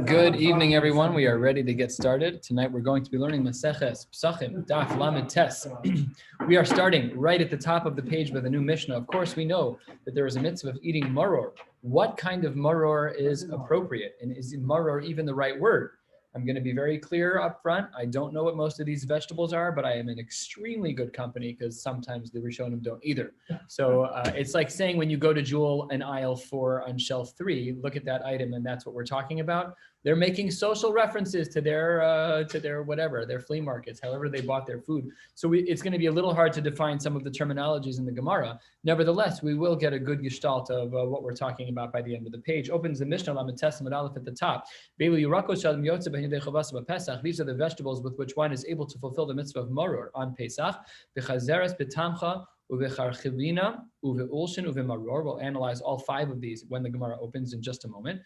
Good evening, everyone. We are ready to get started. Tonight we're going to be learning Maseches, Pesachim, Daf Lamed Tes. We are starting right at the top of the page with a new Mishnah. Of course, we know that there is a mitzvah of eating maror. What kind of maror is appropriate? And is maror even the right word? I'm going to be very clear up front. I don't know what most of these vegetables are, but I am in extremely good company because sometimes the Rishonim don't either. So it's like saying when you go to Jewel in aisle 4 on shelf 3, look at that item and that's what we're talking about. They're making social references to their whatever, their flea markets, however they bought their food. So it's going to be a little hard to define some of the terminologies in the Gemara. Nevertheless, we will get a good gestalt of what we're talking about by the end of the page. Opens the Mishnah, Lamed Tes Amud Aleph at the top. These are the vegetables with which one is able to fulfill the mitzvah of maror on Pesach. We'll analyze all 5 of these when the Gemara opens in just a moment.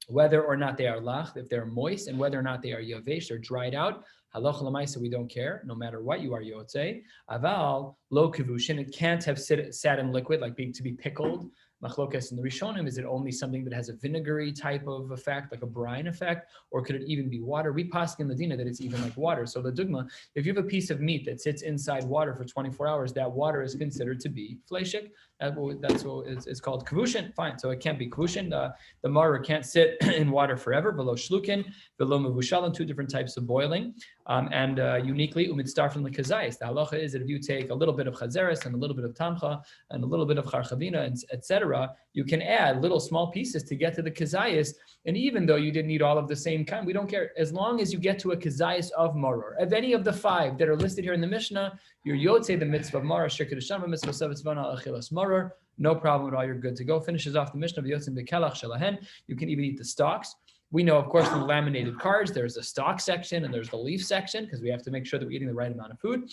Whether or not they are lach, if they're moist, and whether or not they are yavesh, they're dried out. Halacha l'maisa, we don't care, no matter what you are yotze. Aval lo kivushin, it can't have sat in liquid, like being to be pickled. Machlokas in the Rishonim, is it only something that has a vinegary type of effect, like a brine effect, or could it even be water? We paskin in Medina that it's even like water. So the dugma, if you have a piece of meat that sits inside water for 24 hours, that water is considered to be fleshik. That's what it's called kavushin. Fine, so it can't be kavushin. The maror can't sit in water forever. Below shlukin, below mevushalin, 2 different types of boiling, and uniquely umitzdarfin lekazayis. The halacha is that if you take a little bit of chazeres and a little bit of tamcha and a little bit of charchavina, etc., you can add little small pieces to get to the kazayis. And even though you didn't eat all of the same kind, we don't care. As long as you get to a kazayis of maror, of any of the 5 that are listed here in the Mishnah, you're yotze the mitzvah of maror, shekadashama mitzvah savitzvana achilas maror, no problem at all, you're good to go. Finishes off the Mishnah of yotzim bekelach shelahen. You can even eat the stalks. We know, of course, from the laminated cards, there's a stalk section and there's the leaf section because we have to make sure that we're eating the right amount of food.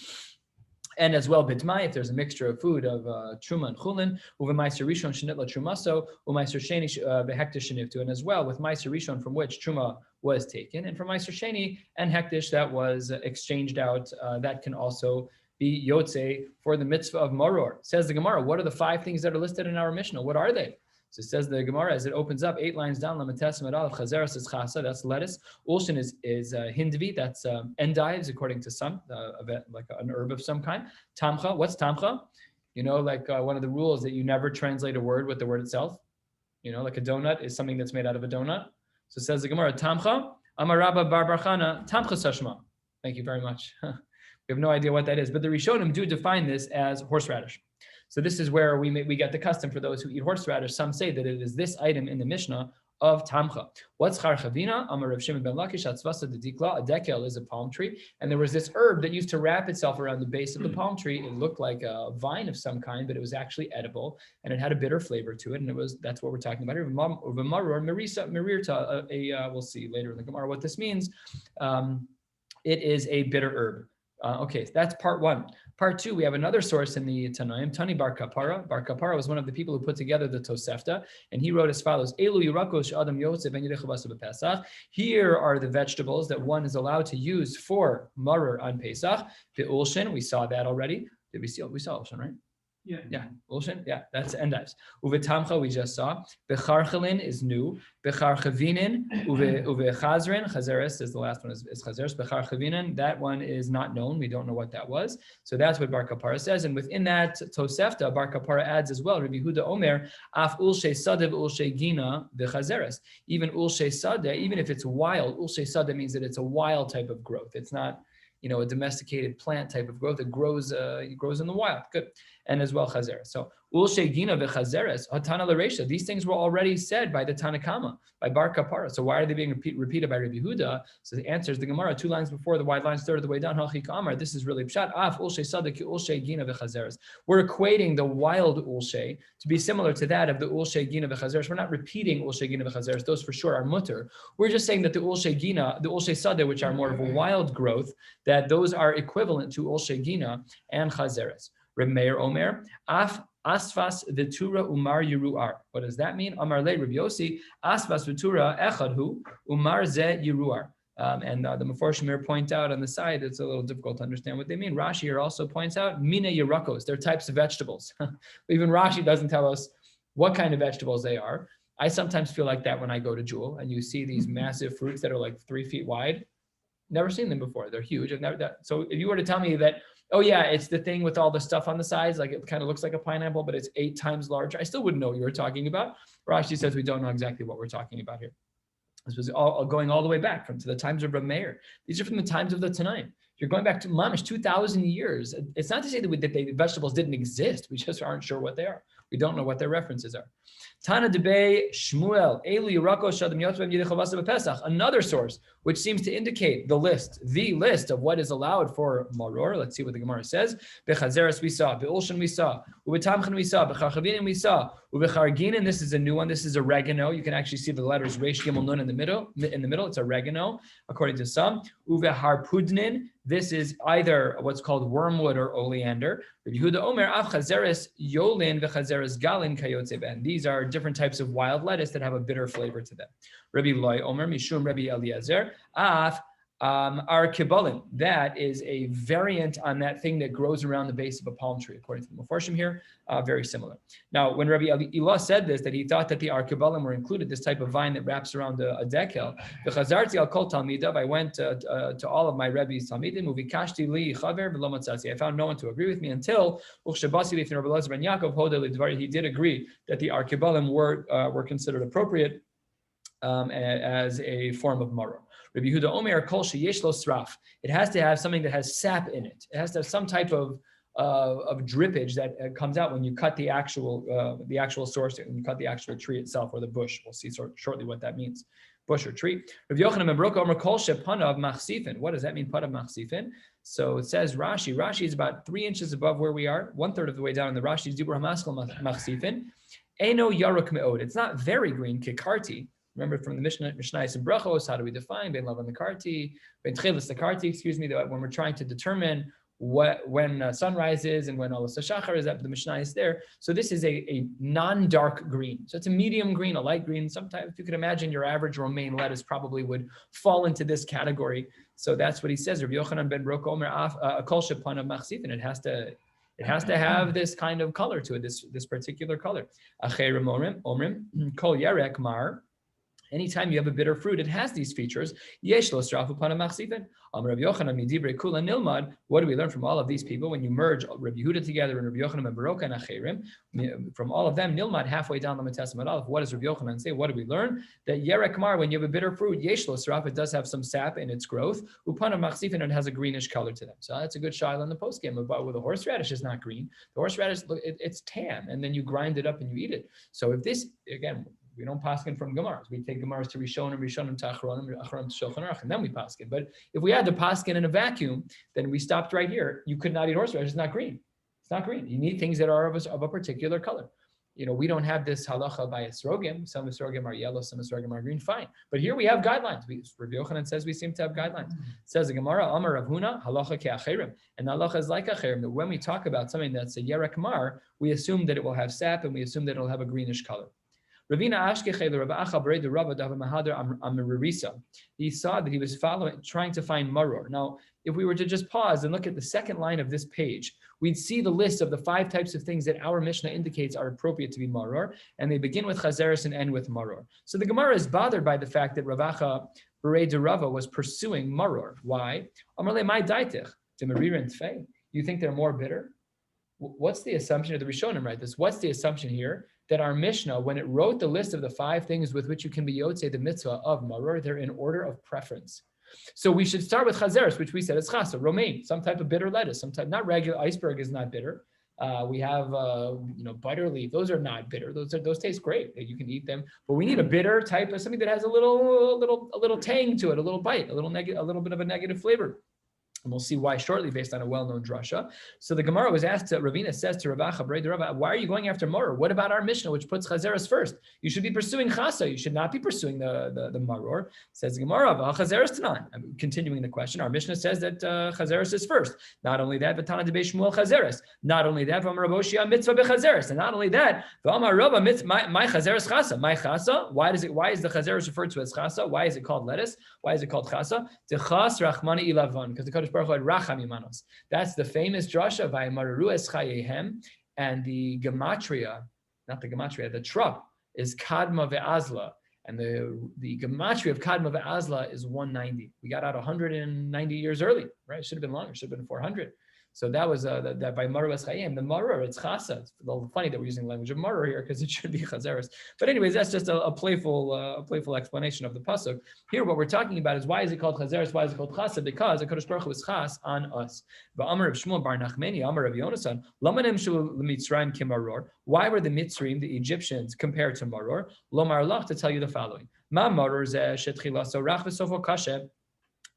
And as well, bitmai, if there's a mixture of food of truma and chulin, uvemaiser rishon shenitla trumaso, umaiser sheni behektish shenivtu, and as well with maiser rishon from which truma was taken, and from maiser sheni and hektish that was exchanged out, that can also be yotze for the mitzvah of maror. Says the Gemara, what are the 5 things that are listed in our Mishnah? What are they? So it says the Gemara as it opens up 8 lines down. Lamed Tes Amud Aleph, chazeres is chasa, that's lettuce. Ulshin is hindvi, that's endives according to some, like an herb of some kind. Tamcha, what's tamcha? You know, like one of the rules that you never translate a word with the word itself. You know, like a donut is something that's made out of a donut. So it says the Gemara, tamcha, Amar Rabba bar bar Chana, tamcha sashma. Thank you very much. We have no idea what that is, but the Rishonim do define this as horseradish. So this is where we get the custom for those who eat horseradish. Some say that it is this item in the Mishnah of tamcha. What's charchavina? Amar Rav Shimon ben Lakish atzvasa dedikla. A dekel is a palm tree, and there was this herb that used to wrap itself around the base of the palm tree. It looked like a vine of some kind, but it was actually edible, and it had a bitter flavor to it. And that's what we're talking about here. We'll see later in the Gemara what this means. It is a bitter herb. Okay, that's part 1. Part 2, we have another source in the Tanaim, Tani Bar Kapara. Bar Kapara was one of the people who put together the Tosefta, and he wrote as follows: Elu yirakos adam yotze ben yidei chavasa b'Pesach. Here are the vegetables that one is allowed to use for maror on Pesach. The ulshin, we saw that already. We saw ulshin, right? Yeah, ulshin, yeah, that's endives. Uvetamcha, we just saw. Becharchalin is new. Becharchavinin, uvechazrin, chazeres is the last one, is chazeres. Becharchavinin, that one is not known. We don't know what that was. So that's what Bar Kapara says. And within that Tosefta, Bar Kapara adds as well, Rabbi Huda Omer, af ulshe sadeh ulshe gina bechazeres. Even ulshe sadeh, even if it's wild, ulshe sadeh means that it's a wild type of growth. It's not, you know, a domesticated plant type of growth. It grows in the wild. Good. And as well chazeres. So ulshe gina vechazeres hatana l'reisha. These things were already said by the Tanakama, by Bar Kapara. So why are they being repeated by Rabbi Huda? So the answer is the Gemara 2 lines before, the wide lines 3rd of the way down. Hachik Amar. This is really pshat. Af ulshe sadek ulshe gina vechazeres. We're equating the wild ulshe to be similar to that of the ulshe gina vechazeres. We're not repeating ulshe gina vechazeres. Those for sure are mutter. We're just saying that the ulshe gina, the ulshe sadeh, which are more of a wild growth, that those are equivalent to ulshe gina and chazeres. Reb Meir Omer, af asfas v'tura umar yiruar. What does that mean? Amar le Reb Yossi, asfas v'tura echad hu umar ze yiruar. The Meforshim here point out on the side, it's a little difficult to understand what they mean. Rashi here also points out mina yerakos, they're types of vegetables. Even Rashi doesn't tell us what kind of vegetables they are. I sometimes feel like that when I go to Jewel and you see these massive fruits that are like 3 feet wide. Never seen them before. They're huge. So if you were to tell me that, oh yeah, it's the thing with all the stuff on the sides, like it kind of looks like a pineapple, but it's 8 times larger, I still wouldn't know what you were talking about. Rashi says we don't know exactly what we're talking about here. This was all going all the way back to the times of Reb Meir. These are from the times of the Tanaim. You're going back to Mamish 2,000 years. It's not to say that the vegetables didn't exist. We just aren't sure what they are. We don't know what their references are. Tana Debei Shmuel Elu Yerako Shadam Yotzvem Yidichavasa Pesach. Another source which seems to indicate the list of what is allowed for maror. Let's see what the Gemara says. Bechazeres we saw, beulshan we saw, ubetamchen we saw, becharchavinim we saw, ubecharginin. This is a new one. This is oregano. You can actually see the letters Reish Gimel Nun in the middle. It's oregano, according to some. Uveharpudnin. This is either what's called wormwood or oleander. Rabbi Yehuda Omer av chazeres yolin vechazeres galin kayotze ben. These are different types of wild lettuce that have a bitter flavor to them. Rabbi Loi Omer mishum Rabbi Eliezer af arkibalin. That is a variant on that thing that grows around the base of a palm tree, according to the Meforshim here. Very similar. Now, when Rabbi Elah said this, that he thought that the arkibalim were included, this type of vine that wraps around a dekel. I went to all of my Rebbe's talmidim. I found no one to agree with me until he did agree that the arkibalim were considered appropriate as a form of maror. Rabbi Yehuda Omer kol sheyesh lo sraf. It has to have something that has sap in it. It has to have some type of drippage that comes out when you cut the actual source, when you cut the actual tree itself or the bush. We'll see shortly what that means, bush or tree. Rabbi Yochanan ben Baruch Omer kol shepanav machsifin. What does that mean, panav machsifin? So it says Rashi. Rashi is about 3 inches above where we are, 1/3 of the way down in the Rashi. Dibur hamaskal machsifin. Eno yaruk meod. It's not very green. Kikarti. Remember from the Mishnayos and Brachos, how do we define Ben Lavan the Karti, Ben Tchelis the Karti, that when we're trying to determine when sunrise is and when Olas HaShachar is, that the Mishnayos there. So this is a non-dark green. So it's a medium green, a light green. Sometimes, if you could imagine, your average romaine lettuce probably would fall into this category. So that's what he says. Rabbi Yochanan ben Baruch Omer kol shepanav machsifin. It has to have this kind of color to it, this particular color. Acherim omrim kol yerek mar. Anytime you have a bitter fruit, it has these features. What do we learn from all of these people? When you merge Rabbi Yehuda together and Rabbi Yochanan and Baroka and Acherim, from all of them, Nilmad, halfway down the Matesam Aleph, what does Rabbi Yochanan say? What do we learn? That Yerek Mar, when you have a bitter fruit, it does have some sap in its growth. Upana Machsifin, it has a greenish color to them. So that's a good shayla in the postgame about where the horseradish is not green. The horseradish, it's tan, and then you grind it up and you eat it. So if this, again, we don't paskin from Gemaras. We take Gemaras to Rishonim to Achronim to Shulchan Aruch, and then we paskin. But if we had to paskin in a vacuum, then we stopped right here. You could not eat horseradish. It's not green. It's not green. You need things that are of a particular color. We don't have this halacha by esrogim. Some esrogim are yellow, some esrogim are green. Fine. But here we have guidelines. Rabbi Yochanan says we seem to have guidelines. It says the Gemara, Amar Rav Huna, halacha ke'acherim. And halacha is like acherim, that when we talk about something that's a yerek mar, we assume that it will have sap and we assume that it will have a greenish color. Ravina Ashkechel Rabbi Acha the Rabba Dav Mahadar Amirisa. He saw that he was trying to find maror. Now, if we were to just pause and look at the second line of this page, we'd see the list of the 5 types of things that our Mishnah indicates are appropriate to be maror, and they begin with chazeres and end with maror. So the Gemara is bothered by the fact that Rav Acha Berei de Rava was pursuing maror. Why? Amarle mai daitich demaririn tfei. You think they're more bitter? What's the assumption of the Rishonim, right? What's the assumption here? That our Mishnah, when it wrote the list of the 5 things with which you can be yotzei the mitzvah of maror, they're in order of preference. So we should start with chazeres, which we said is chasa, romaine, some type of bitter lettuce, not regular. Iceberg is not bitter. We have butter leaf; those are not bitter. Those taste great. You can eat them, but we need a bitter type of something that has a little tang to it, a little bite, a little bit of a negative flavor. And we'll see why shortly based on a well-known drasha. So the Gemara was asked, Ravina says to Ravacha, why are you going after maror? What about our Mishnah, which puts chazeres first? You should be pursuing chasa. You should not be pursuing the maror. Says the Gemara, chazeres tanan. Continuing the question, our Mishnah says that chazeres is first. Not only that, v'tana de Shmuel chazeres. Not only that, v'amar Raboshia mitzvah bechazeres. And not only that, v'amar Rabba my chazeres chasa. My chasa. Why is the chazeres referred to as chasa? Why is it called lettuce? Why is it called chasa? Techas rachmani ilavan. Because the Kodesh Baruch Hu had racham imanos. That's the famous drasha by Maru es chayehem, and the gematria, not the gematria, the trup is kadma ve'azla, and the gematria of kadma ve'azla is 190. We got out 190 years early, right? It should have been longer. It should have been 400. So that was that by Maru es chayim. The maror, it's chasa. It's a little funny that we're using the language of maror here because it should be chazeres. But anyways, that's just a playful explanation of the pasuk. Here, what we're talking about is why is it called chazeres? Why is it called chasa? Because the Kodesh Baruch Hu is chas on us. V'amar of Shmuel bar Nachmeni, Amar of Yonasan, lamanem shul l'mitzrayim kimaror. Why were the Mitzrayim, the Egyptians, compared to maror? Lomar lach, to tell you the following. Ma maror zeh shetchila sorach v'sofo kashe.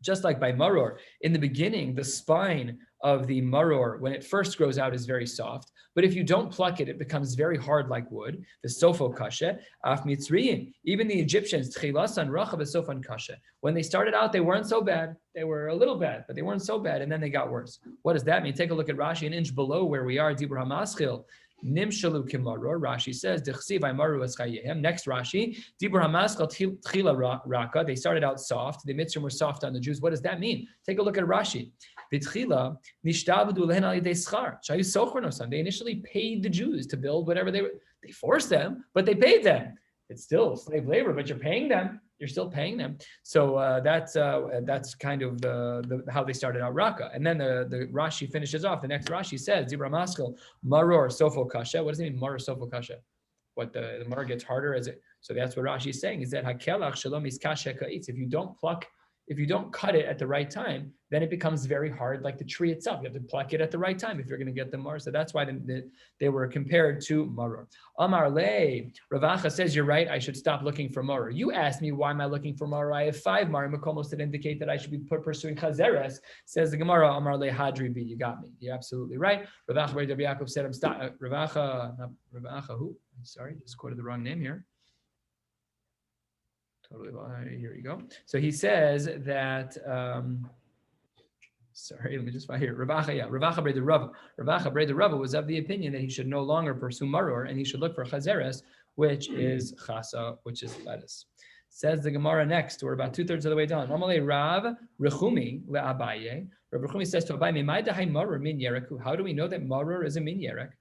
Just like by maror, in the beginning, the spine of the maror, when it first grows out, is very soft. But if you don't pluck it, it becomes very hard like wood. The sofo kashe, af mitzriyim. Even the Egyptians, tchilasan racha v'sofan kashe. When they started out, they weren't so bad. They were a little bad, but they weren't so bad, and then they got worse. What does that mean? Take a look at Rashi, an inch below where we are, Dibur HaMaschil. Nimshalu kimaror. Rashi says, Dechsiv Maru es chayehem. Next Rashi, Dibur HaMaschil tchila raka. They started out soft. The Mitzrayim were soft on the Jews. What does that mean? Take a look at Rashi. Vitchila nishtavdu lehen al yidei schar. Shayu socher nosan. They initially paid the Jews to build whatever they forced them, but they paid them. It's still slave labor, but you're paying them. You're still paying them. So that's kind of the how they started out Raka. And then the Rashi finishes off. The next Rashi says, Dibra Maschil, Maror Sofo Kasha. What does it mean, Maror Sofo Kasha? What the Maror gets harder as it. So that's what Rashi is saying, is that Hakelach Shalom is Kasha Ka'itz. If you don't cut it at the right time, then it becomes very hard, like the tree itself. You have to pluck it at the right time if you're going to get the maror. So that's why they were compared to maror. Amar le, Ravacha says, you're right, I should stop looking for maror. You asked me, why am I looking for maror? I have 5 maror makomos that indicate that I should be pursuing chazeres. Says the Gemara, Amar le hadri bi. You got me. You're absolutely right. Ravacha Rabbi Yaakov said, I'm stop. Ravacha who? Sorry, just quoted the wrong name here. Totally. Here you go. So he says that. Sorry, let me just find here. Ravacha Breda Rava. Ravacha Breda Rava was of the opinion that he should no longer pursue maror and he should look for chazeres, which is chasa, which is lettuce. Says the Gemara next. We're about 2/3 of the way done. Normally, Rav Rechumi le'Abaye. Rav Rechumi says to Abaye, "Memai dahai maror min yereku." How do we know that maror is a min yerek?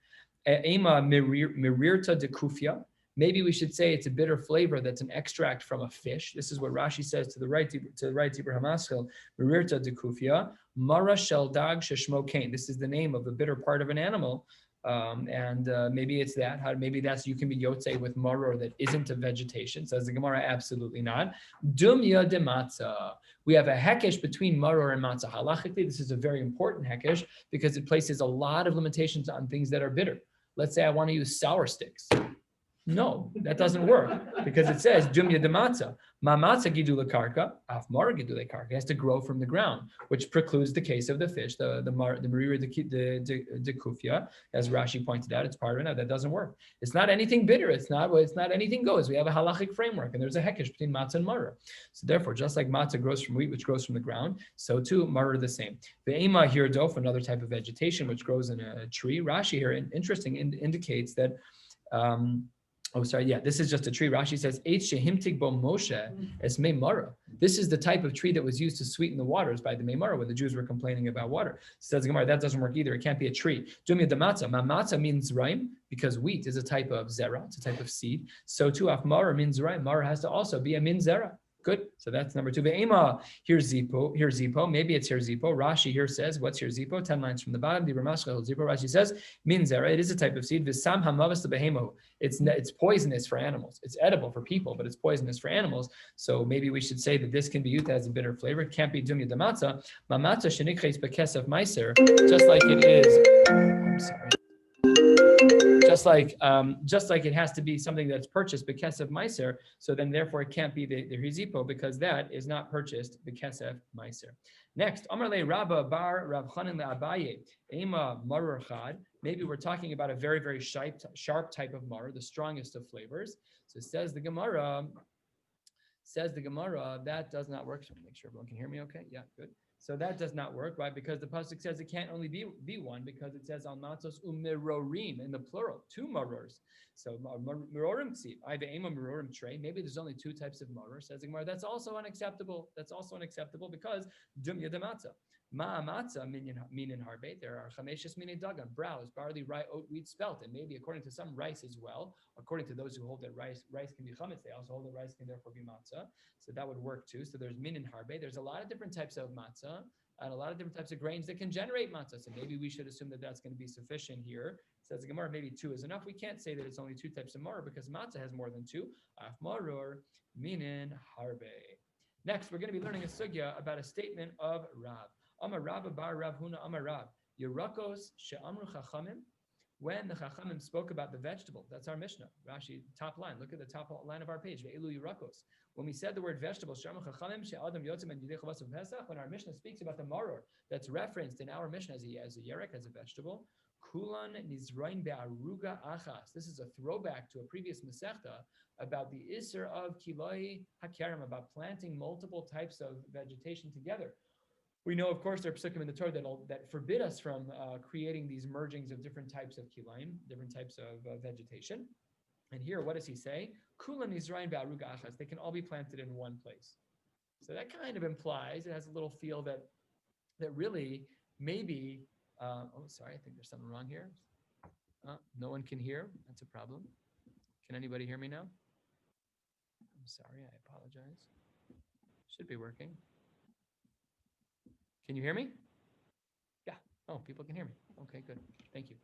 Ema mirirta de kufya. Maybe we should say it's a bitter flavor that's an extract from a fish. This is what Rashi says to the right, Dibur HaMaschil, Mirirta de Kufya, Mara shel dag sheshmo kain. This is the name of the bitter part of an animal. Maybe it's that. Maybe that's, you can be yotze with maror that isn't a vegetation. Says the Gemara, absolutely not. Dumya de matzah. We have a hekesh between maror and matzah. Halachically, this is a very important hekesh because it places a lot of limitations on things that are bitter. Let's say I want to use sour sticks. No, that doesn't work because it says Jumya de matzah. Ma matzah gidule karka, af mar gidule karka. It has to grow from the ground, which precludes the case of the fish, the marira de kufya, as Rashi pointed out. It's part of it. No, that doesn't work. It's not anything bitter. It's not anything goes. We have a halachic framework, and there's a hekesh between matzah and maror. So therefore, just like matzah grows from wheat, which grows from the ground, so too maror the same. Ve'ema hirdof, another type of vegetation which grows in a tree. Rashi here, interesting, indicates that. This is just a tree. Rashi says, this is the type of tree that was used to sweeten the waters by the Meimara when the Jews were complaining about water. Says Gemara, that doesn't work either. It can't be a tree. Dumya de matzah. Matzah means raim because wheat is a type of zera, it's a type of seed. So too, af mara means raim. Mara has to also be a min zera. Good. So that's number 2. Ve'ema, here's zipo. Maybe it's here zipo. Rashi here says, what's here zipo? 10 lines from the bottom. Dibur Maschil zipo. Rashi says, min zera. It is a type of seed. V'sam hamavas lebehemo. It's poisonous for animals. It's edible for people, but it's poisonous for animals. So maybe we should say that this can be used as a bitter flavor. It can't be dumya de matzah. Ma matzah shenikres bekesef meiser. Just like it is. I'm sorry. Just just like it has to be something that's purchased b'kesef meiser. So then therefore it can't be the hizipo because that is not purchased b'kesef meiser. Next, Amar le Rabba bar Rav Chanan le Abaye ema maror chad. Maybe we're talking about a very, very sharp type of maror, the strongest of flavors. So says the Gemara, that does not work. So make sure everyone can hear me okay. Yeah, good. So that does not work, right? Because the pasuk says it can't only be one, because it says al matzos umirorim in the plural, two marors. So mirorim ksiv, I have a mirorim tray. Maybe there's only two types of maror. Says the Gemara, that's also unacceptable. That's also unacceptable because dumya de matzah. Ma matzah minin harbe. There are chameshes minin dagan, browse, barley, rye, oat, wheat, spelt, and maybe according to some rice as well. According to those who hold that rice can be chametz, they also hold that rice can therefore be matzah. So that would work too. So there's minin harbe. There's a lot of different types of matzah and a lot of different types of grains that can generate matzah. So maybe we should assume that that's going to be sufficient here. Says the Gemara, maybe two is enough. We can't say that it's only two types of maror because matzah has more than two. Af maror minin harbe. Next, we're going to be learning a sugya about a statement of Rav. Amar Rabba bar Rav Huna Amar Rav. Yerakos she'amru chachamim. When the chachamim spoke about the vegetable, that's our Mishnah. Rashi, top line. Look at the top line of our page. Ve'elu yerakos. When we said the word vegetable, she'amru chachamim she'adam yotzim and yidei chavas of Pesach. When our Mishnah speaks about the maror that's referenced in our Mishnah as a yerek, as a vegetable, kulan nizrain be'aruga achas. This is a throwback to a previous Masechta about the Isser of kiloi hakerem, about planting multiple types of vegetation together. We know, of course, there are psukim in the Torah that forbid us from creating these mergings of different types of kilayim, different types of vegetation. And here, what does he say? Kulan Yisrael be'aruga achas. They can all be planted in one place. So that kind of implies, it has a little feel that really maybe, sorry, I think there's something wrong here. No one can hear. That's a problem. Can anybody hear me now? I'm sorry, I apologize. Should be working. Can you hear me? Yeah. Oh, people can hear me. Okay, good. Thank you.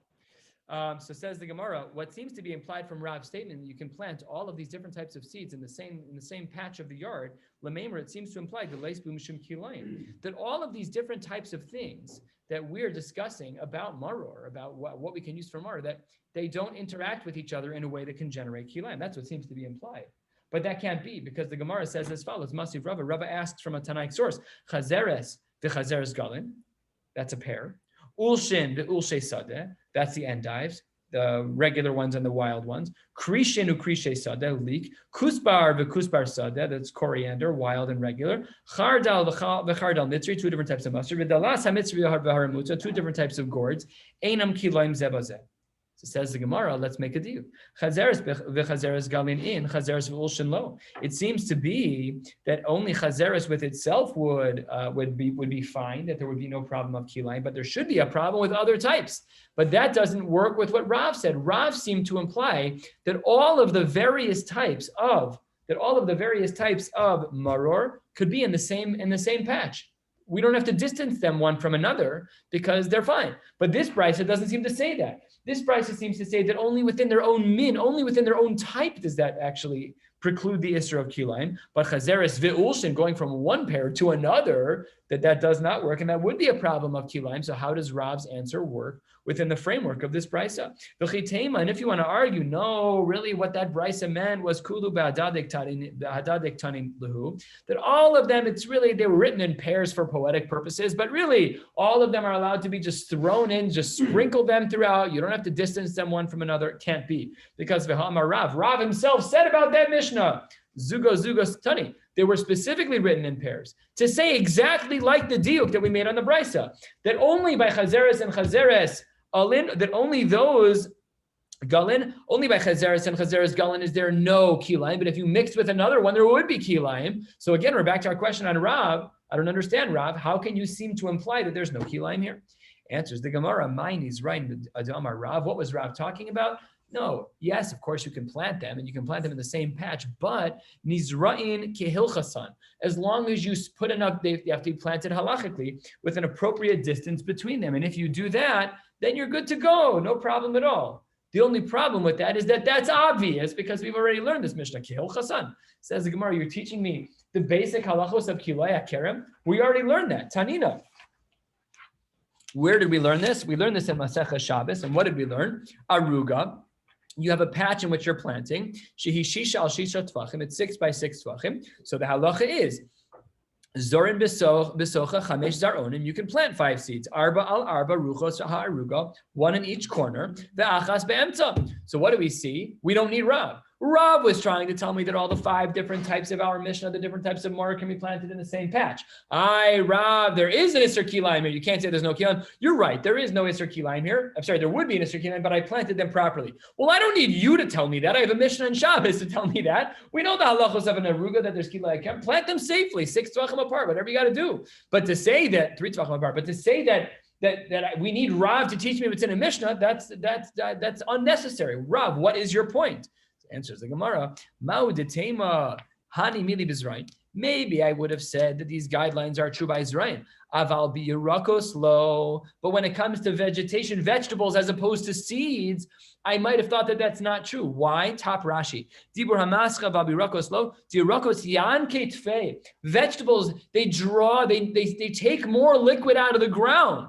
So says the Gemara, what seems to be implied from Rav's statement, you can plant all of these different types of seeds in the same patch of the yard. Lamemer, it seems to imply that all of these different types of things that we're discussing about maror, about what we can use for maror, that they don't interact with each other in a way that can generate kilayim. That's what seems to be implied. But that can't be, because the Gemara says as follows: Masiv Rava. Rava asks from a Tanaic source, Chazeres v'chazeres galin, that's a pair. Ulshin v'ulshe sadeh, that's the endives, the regular ones and the wild ones. Krishin ukrishe sadeh, leek. Kusbar v'kusbar sadeh, that's coriander, wild and regular. Chardal v'chardal mitzri, two different types of mustard. V'dalas hamitzri v'haramutza, two different types of gourds. Einam kilayim zebazeh. So says the Gemara, let's make a deal. Chazeres v'chazeres galin in, chazeres v'ulshin lo. It seems to be that only chazeres with itself would be fine, that there would be no problem of kilayim, but there should be a problem with other types. But that doesn't work with what Rav said. Rav seemed to imply that all of the various types of maror could be in the same patch. We don't have to distance them one from another because they're fine. But this brisa doesn't seem to say that. This brisa seems to say that only within their own min, only within their own type does that actually preclude the Isser of kilayim. But chazeres ve'ulshin, going from one pair to another, that does not work, and that would be a problem of kilayim. So how does Rav's answer work within the framework of this brisa? And if you want to argue, no, really what that brisa meant was kulu ba'hadadik tanim lehu, that all of them, it's really, they were written in pairs for poetic purposes, but really all of them are allowed to be just thrown in, just sprinkle them throughout. You don't have to distance them one from another. It can't be, because Rav himself said about that Mishnah, Zugos Tani, they were specifically written in pairs to say exactly like the diuk that we made on the brisa, that only by chazeres and chazeres alin, that only those galin, only by chazeres and chazeres galin is there no kilayim, but if you mixed with another one, there would be kilayim. So again, we're back to our question on Rav. I don't understand, Rav. How can you seem to imply that there's no kilayim here? Answers the Gemara, mine is right. Adamar Rav. What was Rav talking about? No, yes, of course you can plant them, and you can plant them in the same patch, but nizra'in kehilchasan, as long as you put enough, they have to be planted halachically with an appropriate distance between them. And if you do that, then you're good to go, no problem at all. The only problem with that is that that's obvious, because we've already learned this Mishnah, kehilchasan. Says the Gemara, you're teaching me the basic halachos of kilaya kerem. We already learned that, Tanina. Where did we learn this? We learned this in Maseches Shabbos, and what did we learn? Aruga. you have a patch in which you're planting. Shehi shisha al shisha tvachim. It's 6 by 6 tvachim. So the halacha is zorin besocha chamesh zaronim. You can plant 5 seeds. Arba al arba ruchos ha'aruga, 1 in each corner. Ve'achas be'emtza. So what do we see? We don't need Rav. Rav was trying to tell me that all the 5 different types of our Mishnah, the different types of maror can be planted in the same patch. Rav, there is an Isser Kilayim here. You can't say there's no Kilayim. You're right. There is no Isser Kilayim here. I'm sorry, there would be an Isser Kilayim, but I planted them properly. Well, I don't need you to tell me that. I have a Mishnah and Shabbos to tell me that. We know the halachos of an aruga, that there's Kilayim. Plant them safely, 6 tvachim apart, whatever you got to do. But to say that, 3 tvachim apart, but to say that we need Rav to teach me what's in a Mishnah, that's unnecessary. Rav, what is your point? Answers the Gemara, maybe I would have said that these guidelines are true by Israel. Aval bi'yirakos lo. But when it comes to vegetation, vegetables as opposed to seeds, I might have thought that that's not true. Why? Top Rashi. Dibur hamascha aval bi'yirakos lo. Bi'yirakos yanke tfei. Vegetables, they take more liquid out of the ground.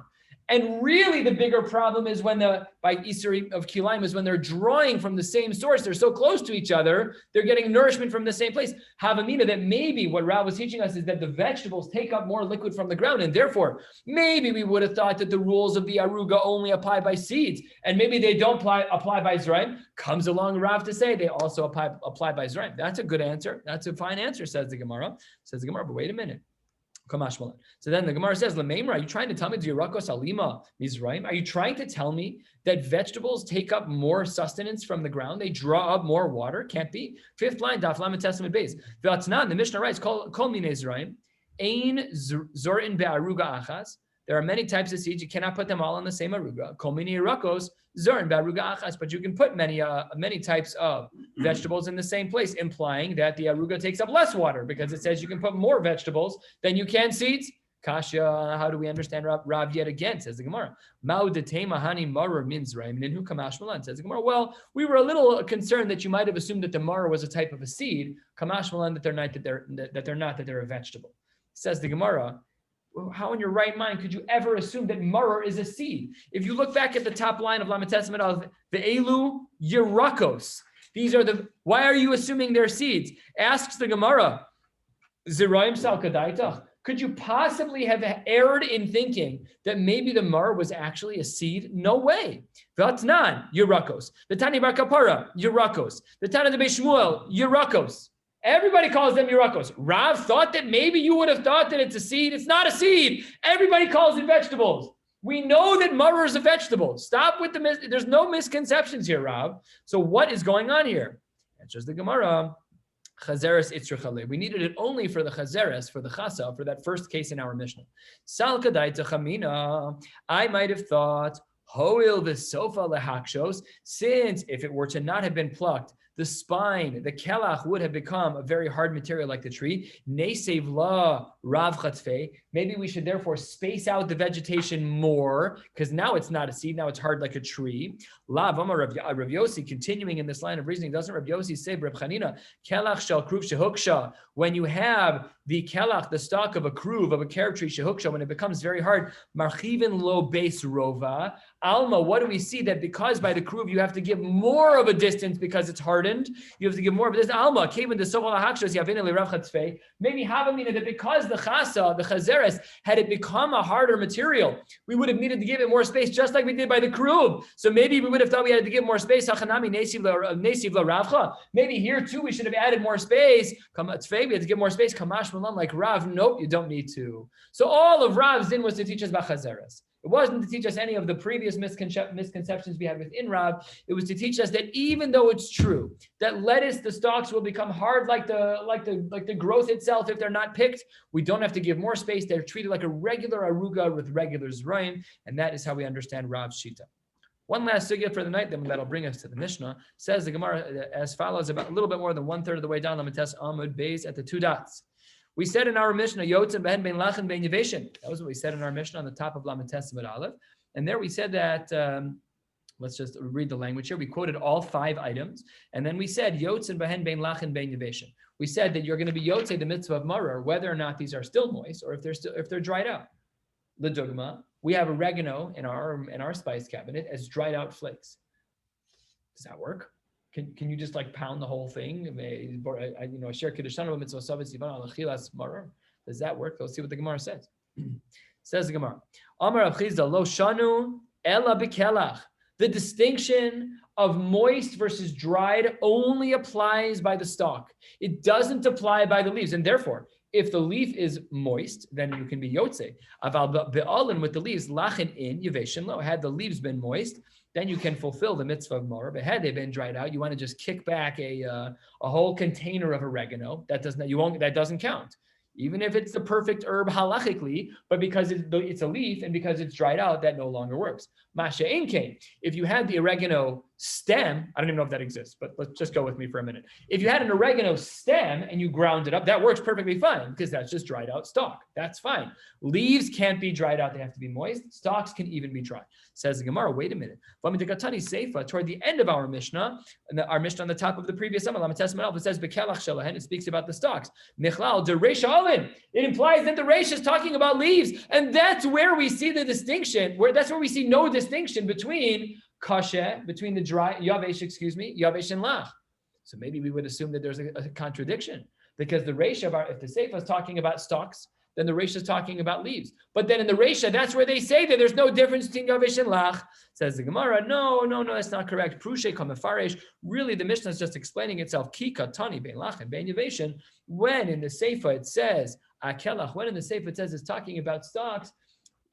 And really the bigger problem is when by Isser of Kilayim is when they're drawing from the same source. They're so close to each other. They're getting nourishment from the same place. Havamina, that maybe what Rav was teaching us is that the vegetables take up more liquid from the ground. And therefore, maybe we would have thought that the rules of the Aruga only apply by seeds. And maybe they don't apply by Zraim. Comes along Rav to say they also apply by Zraim. That's a good answer. That's a fine answer, says the Gemara. But wait a minute. So then the Gemara says, Lameimra, are you trying to tell me, Dirakos Alima Mizraim? Are you trying to tell me that vegetables take up more sustenance from the ground? They draw up more water? Can't be. 5th line, Daf Lamed Testament base. V'atznan, the Mishnah writes, Kol min Mizraim, Ein Zorin be'aruga achas. There are many types of seeds. You cannot put them all on the same aruga. Kol min Irakos, Zorin be'aruga achas. But you can put many types of vegetables in the same place, implying that the aruga takes up less water because it says you can put more vegetables than you can seeds. Kasha, how do we understand Rav yet again? Says the Gemara. Says the Gemara. Well, we were a little concerned that you might have assumed that the maror was a type of a seed. Kamashmalan, that they're a vegetable. Says the Gemara. How in your right mind could you ever assume that maror is a seed? If you look back at the top line of Lamed Testament of the Elu Yerakos, why are you assuming they're seeds? Asks the Gemara, Ziraim Salkadaitach. Could you possibly have erred in thinking that maybe the maror was actually a seed? No way. Vatnan, Yerakos. The Tani Bar Kapara, Yerakos. The Tana de Shmuel, Yerakos. Everybody calls them Yerakos. Rav thought that maybe you would have thought that it's a seed. It's not a seed. Everybody calls it vegetables. We know that maror is a vegetable. Stop with there's no misconceptions here, Rav. So what is going on here? Answers the Gemara. Chazeres Itzur Chalev. We needed it only for the Chazeres, for the Chasa, for that first case in our Mishnah. Sal Kadaita Chamina. I might have thought, Hoil the sofa lehakshos, since if it were to not have been plucked, the spine, the kelach would have become a very hard material like the tree. Nesev la rav chatfei. Maybe we should therefore space out the vegetation more, because now it's not a seed, now it's hard like a tree. La v'amar Rav Yossi, continuing in this line of reasoning, doesn't Rav Yossi say, Reb Chanina, kelach shel kruv shehuksha, when you have the kelach, the stalk of a kruv, of a carob tree, shehuksha, when it becomes very hard, marchivin lo beis rova, alma, what do we see? That because by the kruv you have to give more of a distance because it's hardened, you have to give more of a distance. Alma, came in the soval hachshos, yavin le rav chatzfei. Maybe havamina that because the chasa, the chazeres, had it become a harder material, we would have needed to give it more space, just like we did by the kruv. So maybe we would have thought we had to give more space. Maybe here too we should have added more space. We had to give more space. Kamash malan, like Rav, nope, you don't need to. So all of Rav's din was to teach us about chazeres. It wasn't to teach us any of the previous misconceptions we had within Rav. It was to teach us that even though it's true that lettuce, the stalks will become hard like the growth itself if they're not picked, we don't have to give more space. They're treated like a regular aruga with regular zrayim, and that is how we understand Rav's shita. One last sugya for the night, then that'll bring us to the Mishnah. Says the Gemara as follows, about a little bit more than 1/3 of the way down, Lamites Amud Beis at the 2 dots. We said in our Mishnah, Yotzim behen bein lachen bein yeveshin. That was what we said in our Mishnah on the top of Lamites Amud Aleph. And there we said that, let's just read the language here. We quoted all 5 items. And then we said, Yotzim behen bein lachen bein yeveshin. We said that you're going to be Yotzei the mitzvah of maror, whether or not these are still moist or if they're dried out. L'dogma, we have oregano in our spice cabinet as dried out flakes. Does that work? Can you just like pound the whole thing? Does that work? Let's see what the Gemara says. Says the Gemara, Amar Rav Chizda lo shanu ela bekelach. The distinction of moist versus dried only applies by the stalk. It doesn't apply by the leaves, and therefore, if the leaf is moist, then you can be yotze. Aval be'alin with the leaves, lachin in yeveshin lo. Had the leaves been moist, then you can fulfill the mitzvah of maror. But had they been dried out, you want to just kick back a whole container of oregano. That doesn't count. Even if it's the perfect herb halachically, but because it's a leaf and because it's dried out, that no longer works. Masha Einkein, if you had the oregano stem, I don't even know if that exists, but let's just go with me for a minute. If you had an oregano stem and you ground it up, that works perfectly fine because that's just dried out stalk. That's fine. Leaves can't be dried out. They have to be moist. Stalks can even be dry. Says the Gemara, wait a minute. Toward the end of our Mishnah, our Mishnah on the top of the previous Amar, it says, Bekelach shelahen, it speaks about the stalks. Michlal, the Reisha Alin. It implies that the Reisha is talking about leaves. And that's where we see the distinction, that's where we see no distinction between between the dry yavesh and lach. So maybe we would assume that there's a contradiction because the Reisha, if the Seifa is talking about stalks, then the Reisha is talking about leaves. But then in the Reisha, that's where they say that there's no difference between yavesh and lach. Says the Gemara, no, that's not correct. Prushe kamefaresh. Really, the Mishnah is just explaining itself. Ki katani bein lach and bein yaveshin. When in the Seifa it says akelach, when in the Seifa it says it's talking about stalks,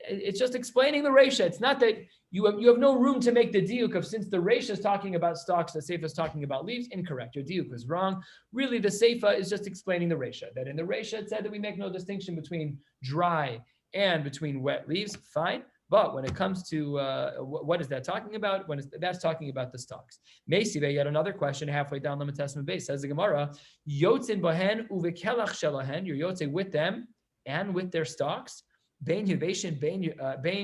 it's just explaining the Reisha. It's not that you have no room to make the diuk of, since the Reisha is talking about stalks, the Seifa is talking about leaves. Incorrect. Your diuk was wrong. Really, the Seifa is just explaining the Reisha. That in the Reisha it said that we make no distinction between dry and between wet leaves. Fine. But when it comes to what is that talking about? That's talking about the stalks. Meisive, yet another question halfway down the Testament base, says the Gemara, Yotzin bahen uvekelach shelahen, you're yotze with them and with their stalks. Bein Yuveshin, Bein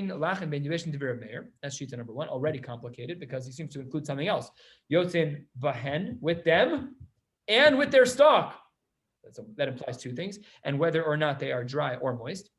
Lachin, Bein Yuveshin Devir Meir. That's shita number one, already complicated because he seems to include something else. Yotzin Vahen, with them and with their stalk. That implies two things, and whether or not they are dry or moist.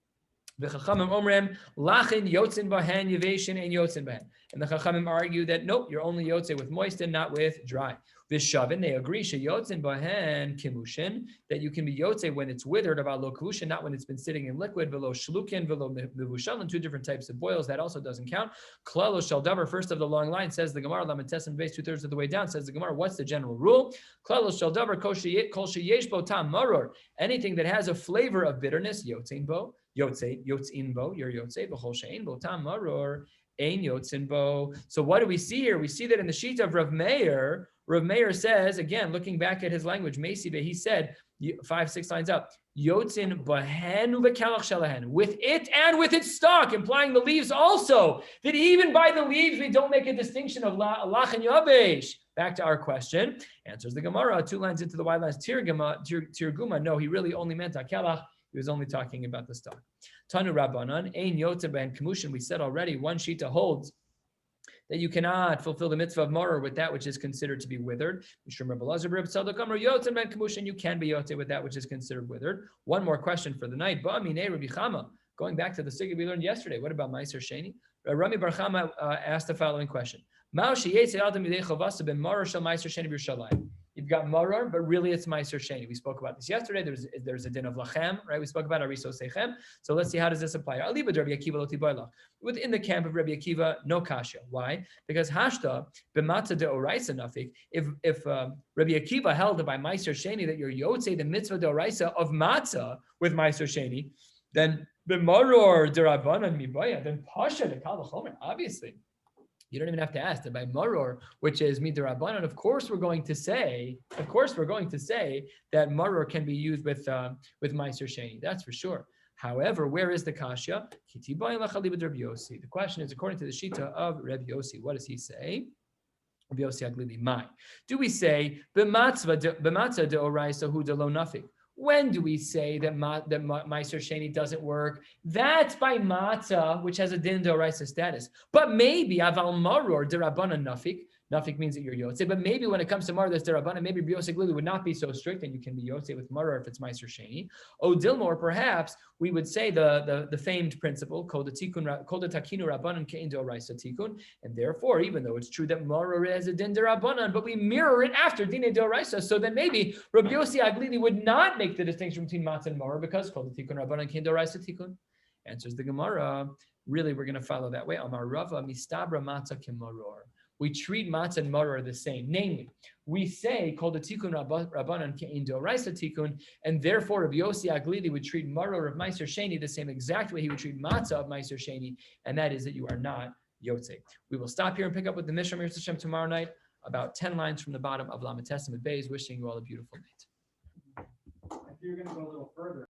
V'chachamim omrem lachin yotzin bahen yeveshin and yotzin bahen. And the chachamim argue that nope, you're only yotze with moist and not with dry. V'shavin, they agree sheyotzin bahen kimushin, that you can be yotze when it's withered, about lo kavushin, not when it's been sitting in liquid. V'lo shlukin, v'lo mivushalin, two different types of boils. That also doesn't count. Klalo shel davar, first of the long line, says the Gemara. Lamentes and base 2/3 of the way down, says the Gemara. What's the general rule? Klalo shel davar kol sheyesh bo tam maror. Anything that has a flavor of bitterness, yotzin bo. Yotzin bo, you're yotze, b'chol she'ein bo tam maror, ein yotzin bo. So what do we see here? We see that in the sheet of Rav Meir says, again, looking back at his language, Meisibe, he said, 5-6 lines up, yotzin bahen uvekelach shelahen, with it and with its stalk, implying the leaves also, that even by the leaves, we don't make a distinction of lach and yavesh. Back to our question, answers the Gemara, 2 lines into the wide lines, tirguma, no, he really only meant akelach. He was only talking about the stalk. Tanu Rabbanan, ein yotze ben kamushin. We said already, one shita holds that you cannot fulfill the mitzvah of maror with that which is considered to be withered. You can be yotze with that which is considered withered. One more question for the night. Going back to the sugya we learned yesterday. What about Meiser Sheni? Rami Bar Chama asked the following question. You've got maror, but really it's Meiser Sheni. We spoke about this yesterday. There's a din of lachem, right? We spoke about ariso sechem. So let's see, how does this apply? Within the camp of Rabbi Akiva, no kasha. Why? Because hashta b'matzah de oraisa nafik. If Rabbi Akiva held by Meiser Sheni that you're yotze the mitzvah de oraisa of matzah with Meiser Sheni, then b'maror derabanan mibaya, then pasha de kal v'chomer, obviously. You don't even have to ask that by maror, which is midrabanan. Of course, we're going to say that maror can be used with Meiser Sheni. That's for sure. However, where is the kasha? The question is according to the shita of Rabbi Yossi. What does he say? Rabbi Yossi Aglili Mai. Do we say b'matzah de oraisa hu de lo nafik? When do we say that Meiser Sheni doesn't work? That's by matzah, which has a din d'oraisa status. But maybe aval maror derabbanan nafik. Nafik means that you're Yotze. But maybe when it comes to Maror that's Derabanan, maybe Rabbi Yossi Glili would not be so strict and you can be Yotze with Maror if it's Meiser Sheni. O Dilmor, perhaps we would say the famed principle, Kol the Takinu Rabbanan Kein Doraisa Tikun. And therefore, even though it's true that Maror is a Din Derabanan, but we mirror it after Dine Doraisa, so then maybe Rabbi Yossi Aglili would not make the distinction between Matzah and Maror because Kol the Tikun Rabbanan Kein Doraisa Tikun. Answers the Gemara. Really, we're going to follow that way. Amar Rava mistabra matzah kemaror. We treat matzah and maror the same. Namely, we say called the tikkun rabbanan kein doraisa tikkun, and therefore Rabbi Yossi Aglili would treat maror of Meiser Sheni the same exact way he would treat matzah of Meiser Sheni, and that is that you are not yotze. We will stop here and pick up with the Mishnah Mir Hashem tomorrow night, about 10 lines from the bottom of Lamed Testament Beis. Wishing you all a beautiful night. If you're going to go a little further.